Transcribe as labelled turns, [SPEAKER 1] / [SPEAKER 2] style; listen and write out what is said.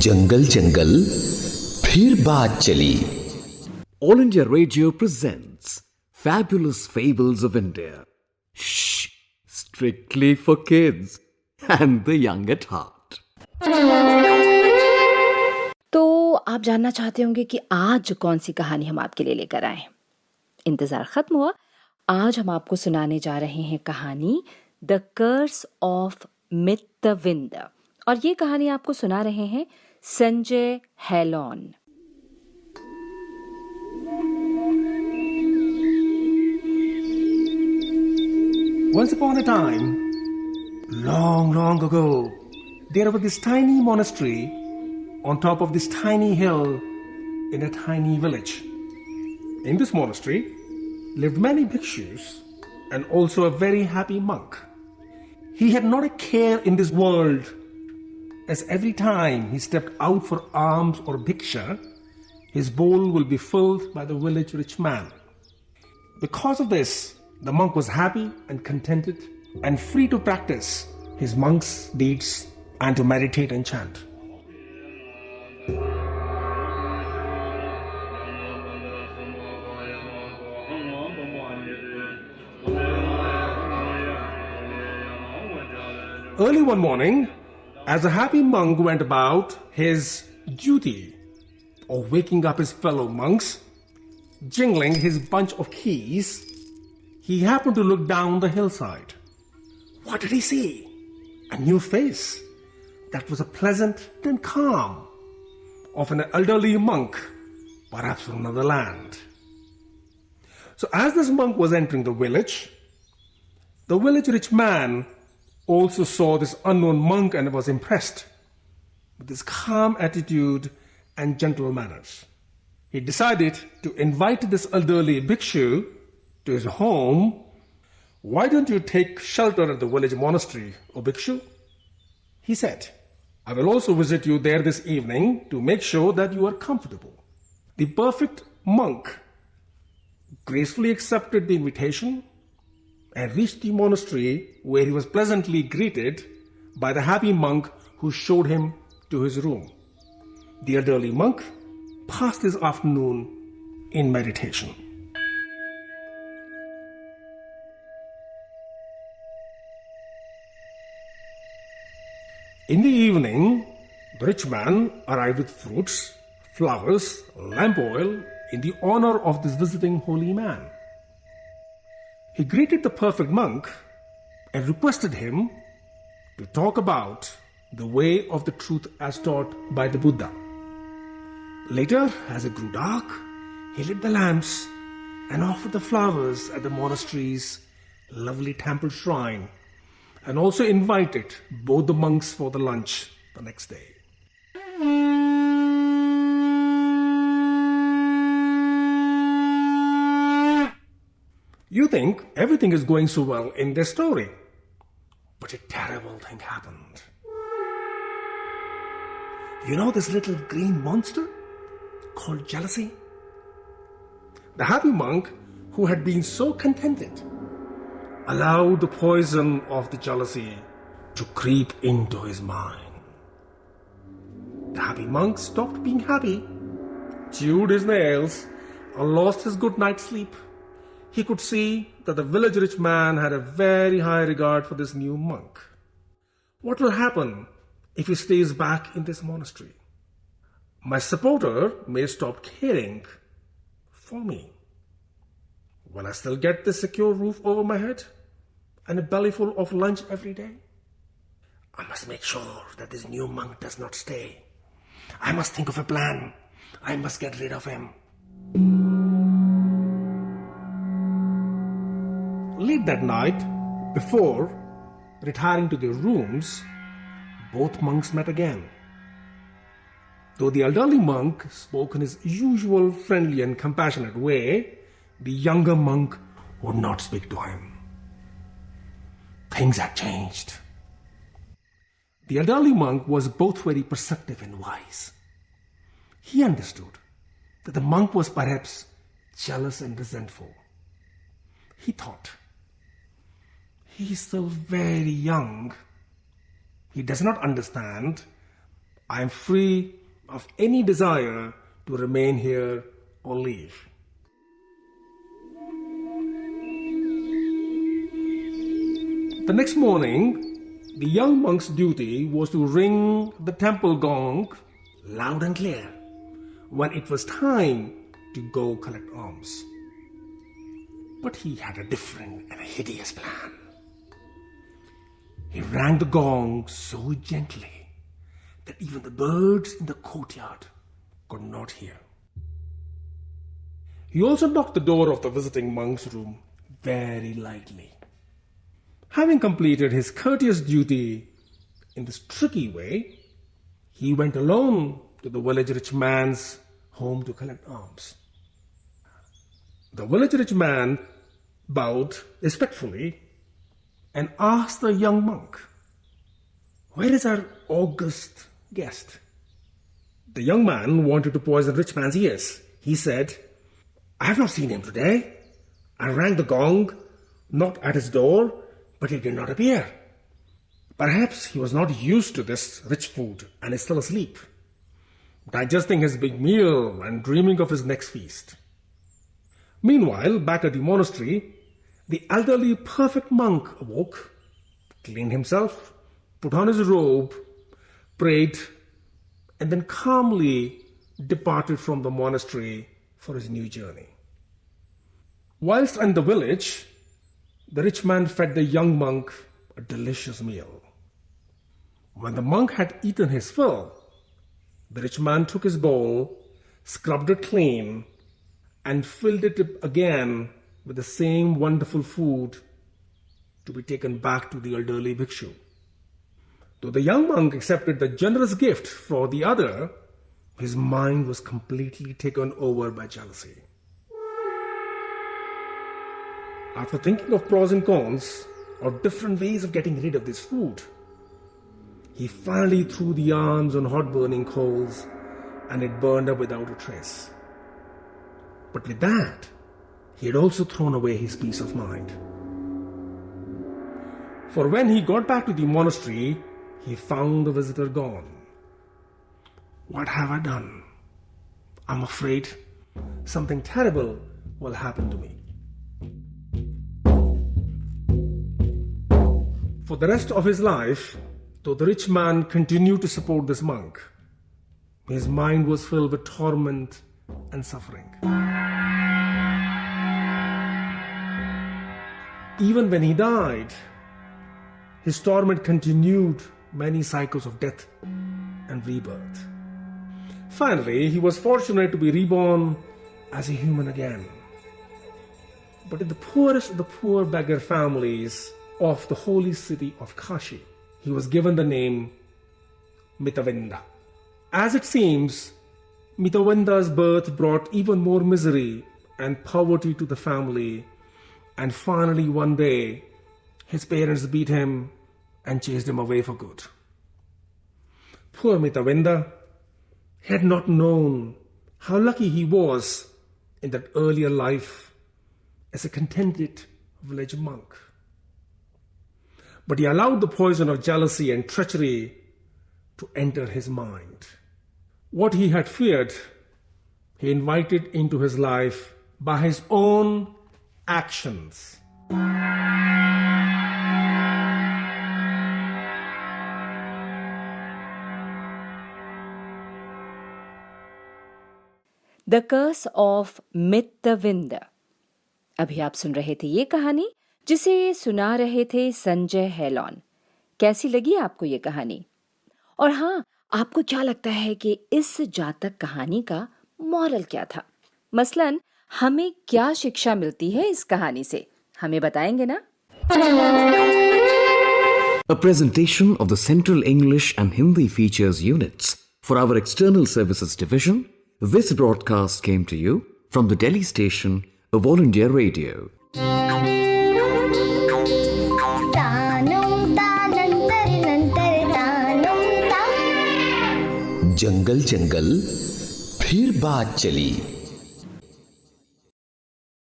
[SPEAKER 1] जंगल जंगल फिर बात चली.
[SPEAKER 2] All India Radio presents Fabulous Fables of India. Shh, strictly for kids and the young at heart.
[SPEAKER 3] तो आप जानना चाहते होंगे कि आज कौन सी कहानी हम आपके लिए लेकर आए. इंतजार खत्म हुआ. आज हम आपको सुनाने जा रहे हैं कहानी द कर्स ऑफ मित्तविंदा. और ये कहानी आपको सुना रहे हैं Sanjay हेलॉन.
[SPEAKER 4] Once upon a time, long, long ago, there was this tiny monastery on top of this tiny hill in a tiny village. In this monastery lived many bhikshus and also a very happy monk. He had not a care in this world, as every time he stepped out for alms or bhiksha, his bowl will be filled by the village rich man. Because of this, the monk was happy and contented and free to practice his monk's deeds and to meditate and chant. Early one morning, as a happy monk went about his duty of waking up his fellow monks, jingling his bunch of keys, he happened to look down the hillside. What did he see? A new face that was a pleasant and calm of an elderly monk, perhaps from another land. So as this monk was entering the village rich man also saw this unknown monk and was impressed with his calm attitude and gentle manners. He decided to invite this elderly bhikshu to his home. Why don't you take shelter at the village monastery, O bhikshu? He said, I will also visit you there this evening to make sure that you are comfortable. The perfect monk gracefully accepted the invitation and reached the monastery, where he was pleasantly greeted by the happy monk who showed him to his room. The elderly monk passed his afternoon in meditation. In the evening, the rich man arrived with fruits, flowers, lamp oil in the honor of this visiting holy man. He greeted the perfect monk and requested him to talk about the way of the truth as taught by the Buddha. Later, as it grew dark, he lit the lamps and offered the flowers at the monastery's lovely temple shrine, and also invited both the monks for the lunch the next day. You think everything is going so well in this story, but a terrible thing happened. You know this little green monster called jealousy? The happy monk, who had been so contented, allowed the poison of the jealousy to creep into his mind. The happy monk stopped being happy, chewed his nails, and lost his good night's sleep. He could see that the village rich man had a very high regard for this new monk. What will happen if he stays back in this monastery? My supporter may stop caring for me. Will I still get this secure roof over my head and a bellyful of lunch every day? I must make sure that this new monk does not stay. I must think of a plan. I must get rid of him. Late that night, before retiring to their rooms, both monks met again. Though the elderly monk spoke in his usual friendly and compassionate way, the younger monk would not speak to him. Things had changed. The elderly monk was both very perceptive and wise. He understood that the monk was perhaps jealous and resentful. He thought, he is still very young. He does not understand. I am free of any desire to remain here or leave. The next morning, the young monk's duty was to ring the temple gong loud and clear when it was time to go collect alms. But he had a different and a hideous plan. He rang the gong so gently that even the birds in the courtyard could not hear. He also knocked the door of the visiting monk's room very lightly. Having completed his courteous duty in this tricky way, he went alone to the village rich man's home to collect alms. The village rich man bowed respectfully and asked the young monk, "Where is our august guest?" The young man wanted to poison rich man's ears. He said, "I have not seen him today. I rang the gong, knocked at his door, but he did not appear. Perhaps he was not used to this rich food and is still asleep, digesting his big meal and dreaming of his next feast." Meanwhile, back at the monastery, the elderly perfect monk awoke, cleaned himself, put on his robe, prayed, and then calmly departed from the monastery for his new journey. Whilst in the village, the rich man fed the young monk a delicious meal. When the monk had eaten his fill, the rich man took his bowl, scrubbed it clean, and filled it again with the same wonderful food to be taken back to the elderly bhikshu. Though the young monk accepted the generous gift for the other, his mind was completely taken over by jealousy. After thinking of pros and cons, of different ways of getting rid of this food, he finally threw the arms on hot burning coals and it burned up without a trace. But with that, he had also thrown away his peace of mind. For when he got back to the monastery, he found the visitor gone. "What have I done? I'm afraid something terrible will happen to me." For the rest of his life, though the rich man continued to support this monk, his mind was filled with torment and suffering. Even when he died, his torment continued many cycles of death and rebirth. Finally, he was fortunate to be reborn as a human again. But in the poorest of the poor beggar families of the holy city of Kashi, he was given the name Mittavinda. As it seems, Mittavinda's birth brought even more misery and poverty to the family, and finally one day, his parents beat him and chased him away for good. Poor Mittavinda had not known how lucky he was in that earlier life as a contented village monk. But he allowed the poison of jealousy and treachery to enter his mind. What he had feared, he invited into his life by his own actions.
[SPEAKER 3] The curse of Mittavinda. अभी आप सुन रहे थे ये कहानी, जिसे सुना रहे थे संजय हेलॉन। कैसी लगी आपको ये कहानी? और हाँ, आपको क्या लगता है कि इस जातक कहानी का मॉरल क्या था? मसलन हमें क्या शिक्षा मिलती है इस कहानी से? हमें बताएंगे ना?
[SPEAKER 2] A presentation of the Central English and Hindi Features units for our External Services Division. This broadcast came to you from the Delhi station of All India Radio.
[SPEAKER 1] जंगल जंगल फिर बात चली।